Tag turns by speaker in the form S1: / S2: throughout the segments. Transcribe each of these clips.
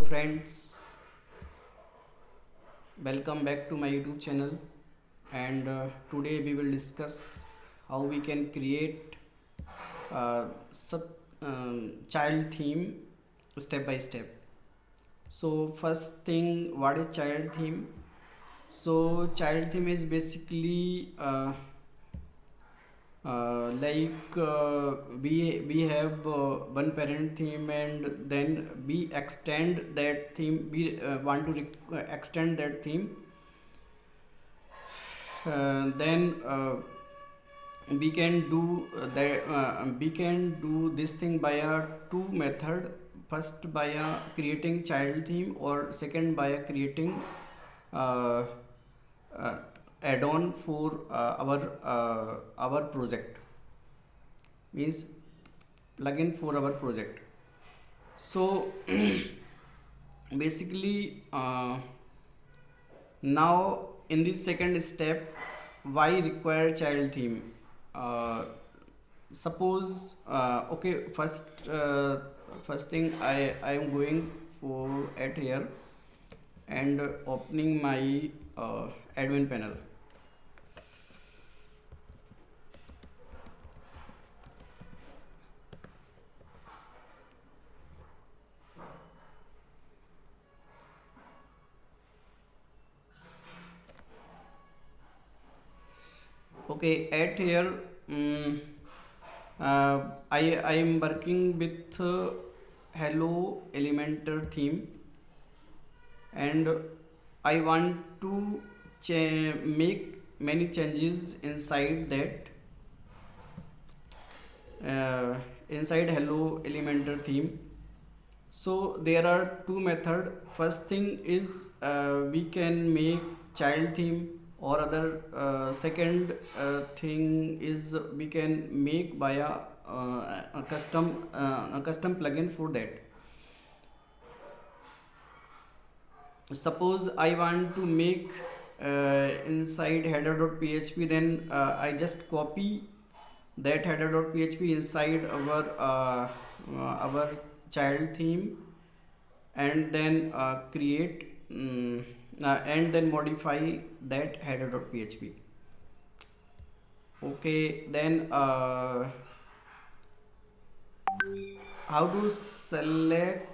S1: friends, welcome back to my YouTube channel. And today we will discuss how we can create sub child theme step by step. So first thing, what is child theme? So child theme is basically we have one parent theme, and then we extend that theme. We want to extend that theme. Then we can do we can do this thing by a two method. First by creating child theme, or second by creating uh, uh, add-on for our project, means plugin for our project. So basically now in this second step, why require child theme? Suppose okay, first thing, I am going for at here and opening my admin panel. Okay, at here I am working with hello elementor theme, and I want to make many changes inside that inside hello elementor theme. So there are two methods. First thing is we can make child theme, or other second thing is we can make via a custom plugin for that. Suppose I want to make inside header.php, then I just copy that header.php inside our child theme, and then create and then modify that header.php. Okay, then how to select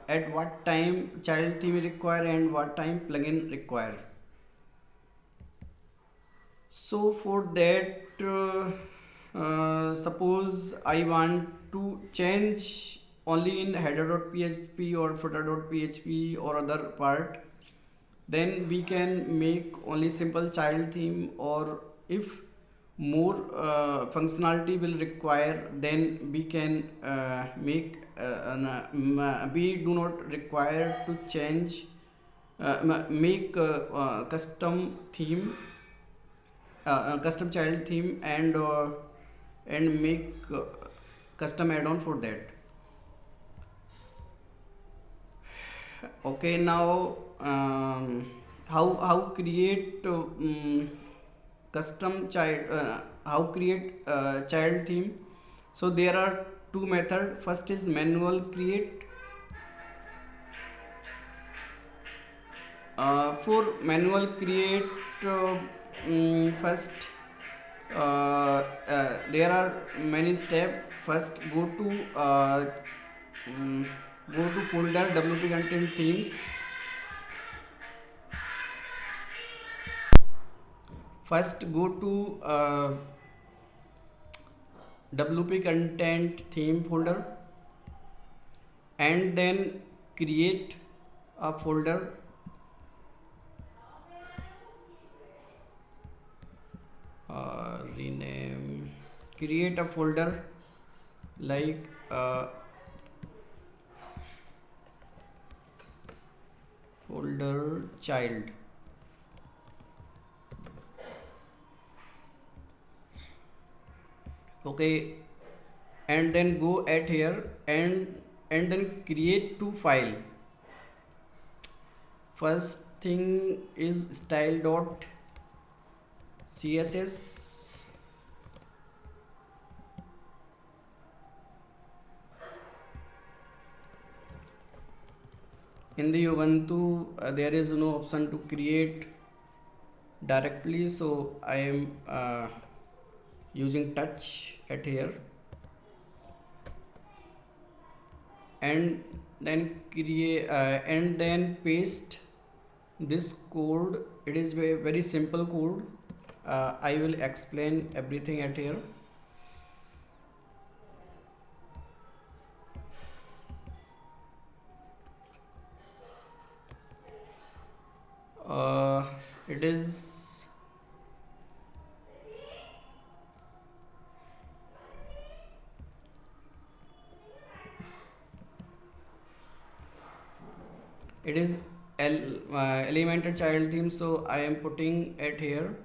S1: at what time child theme require and what time plugin require. So for that suppose I want to change only in header.php or footer.php or other part, then we can make only simple child theme. Or if more functionality will require, then we can make we do not require to change make custom theme, custom child theme, and make custom add-on for that. Okay, now how create custom child how create child theme? So there are two method. First is manual create. For manual create, first there are many steps. First go to folder WP content themes. First go to WP content theme folder, and then create a folder. Rename, create a folder like folder child. Okay, and then go at here and then create two file. First thing is style.css, in the Ubuntu there is no option to create directly, so I am using touch at here, and then create and then paste this code. It is very simple code. I will explain everything at here. It is it is Elementor child theme, so I am putting it here,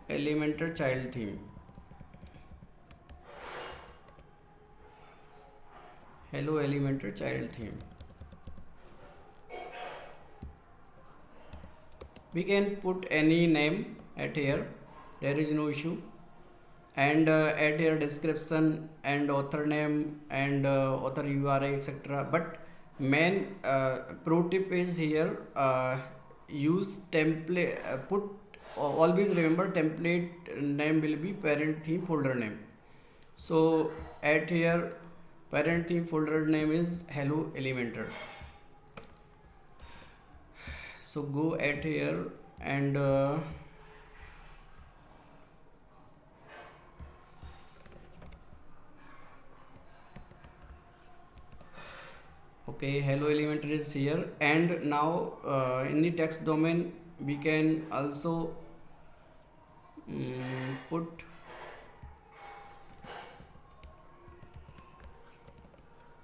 S1: Elementor child theme. Hello Elementor child theme. We can put any name at here, there is no issue, and add here description and author name and author URI, etc. But main pro tip is here, use template, put always remember template name will be parent theme folder name. So at here parent theme folder name is Hello Elementor. So go at here and okay, Hello Elementor is here, and now in the text domain we can also put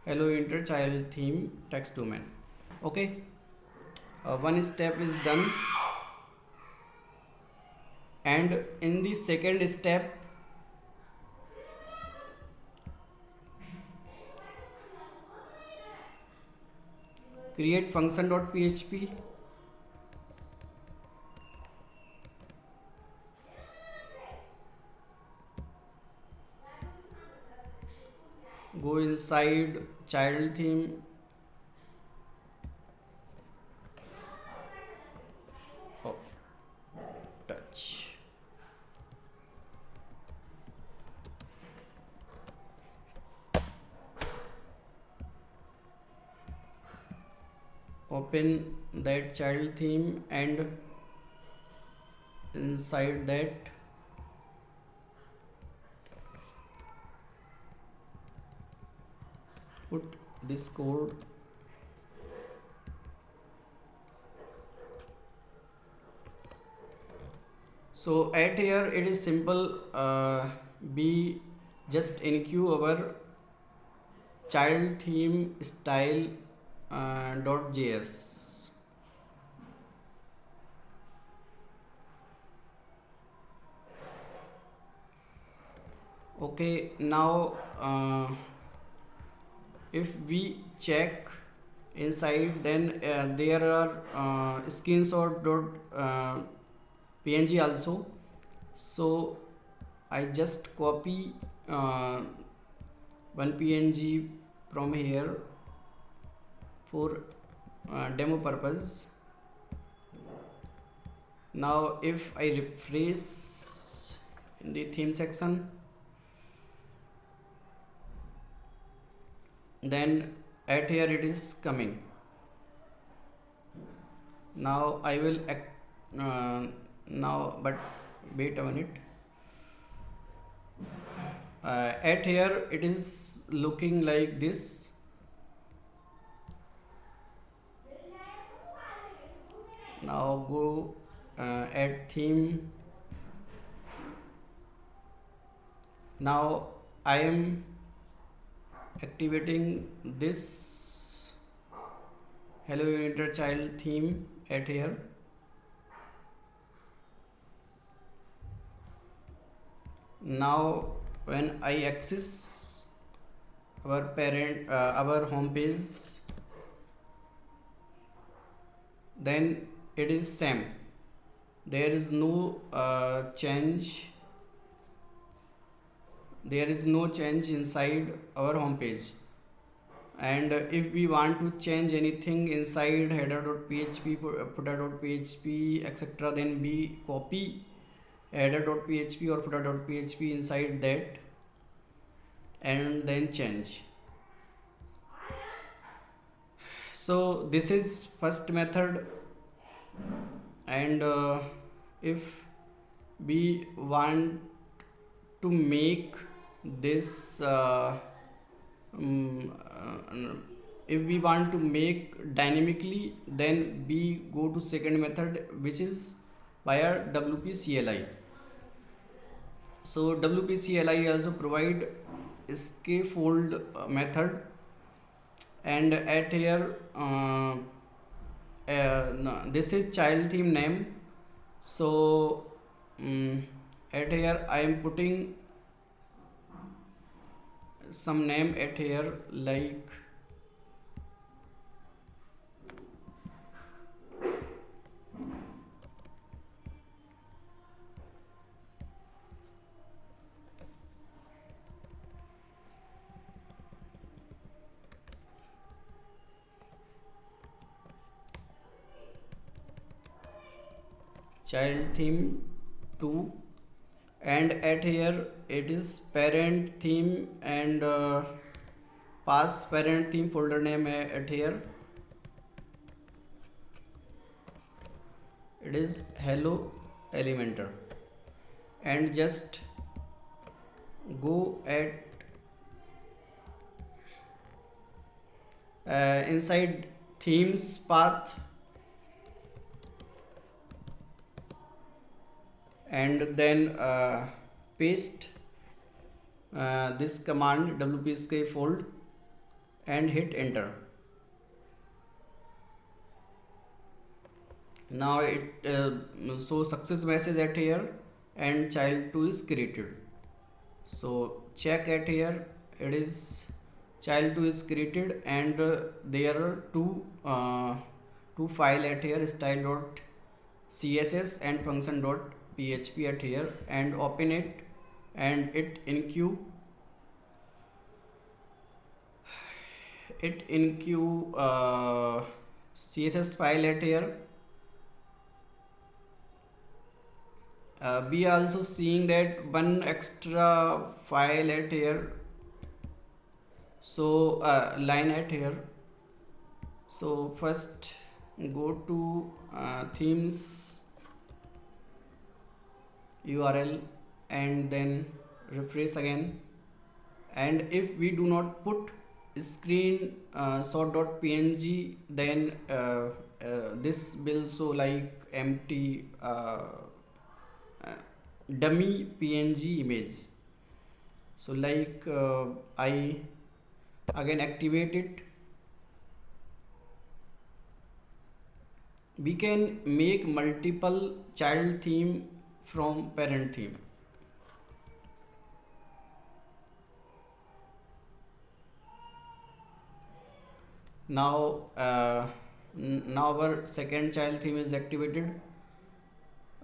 S1: Hello Elementor child theme text domain. Okay, one step is done, and in the second step create function.php, go inside child theme, oh, touch, open that child theme, and inside that put this code. So at here it is simple, we just enqueue our child theme style .js. Okay, now if we check inside, then there are screenshot.png also. So I just copy one png from here for demo purpose. Now if I refresh in the theme section, then at here it is coming. Now I will now, but wait a minute, at here it is looking like this. Now go add theme. Now I am activating this Hello Elementor child theme at here. Now when I access our parent our home page, then it is same, there is no change, there is no change inside our home page. And if we want to change anything inside header.php, footer.php, etc., then we copy header.php or footer.php inside that and then change. So this is first method. And if we want to make this um, uh, if we want to make dynamically, then we go to second method, which is via WP-CLI. So WP-CLI also provide scaffold method, and at here no, this is child theme name. So at here I am putting some name at here, like child theme 2, and at here it is parent theme, and past parent theme folder name at here it is hello elementor. And just go at inside themes path, and then paste this command WP scaffold and hit enter. Now it shows success message at here, and child 2 is created. So check at here, it is child 2 is created, and there are two file at here, style.css and function.php at here, and open it, and it enqueue CSS file at here. We are also seeing that one extra file at here, so line at here. So first go to themes URL, and then refresh again, and if we do not put screen shot.png, then this will show like empty dummy png image. So like I again activate it, we can make multiple child theme from parent theme. Now now our second child theme is activated,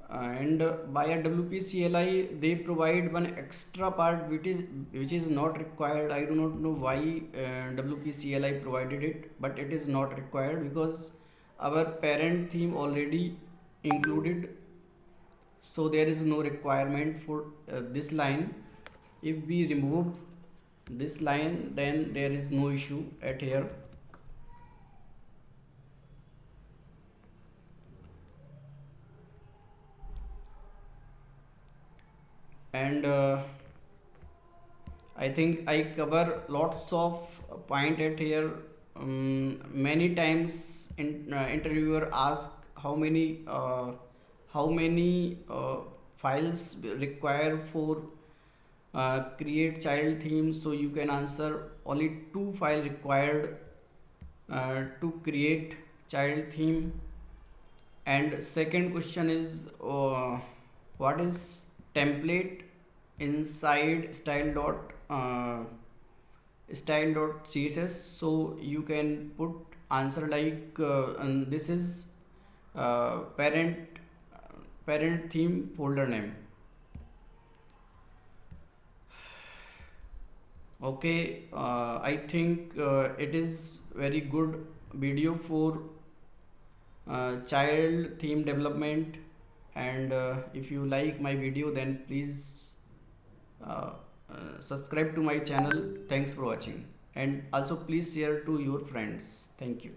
S1: and by a WP-CLI they provide one extra part which is not required. I do not know why WP-CLI provided it, but it is not required because our parent theme already included, so there is no requirement for this line. If we remove this line, then there is no issue at here. And I think I cover lots of point at here. Many times interviewer ask how many files require for create child theme. So you can answer only 2 file required to create child theme. And second question is what is template inside style.css. So you can put answer like and this is parent theme folder name. Okay, I think it is very good video for child theme development, and if you like my video, then please uh, subscribe to my channel. Thanks for watching, and also please share to your friends. Thank you.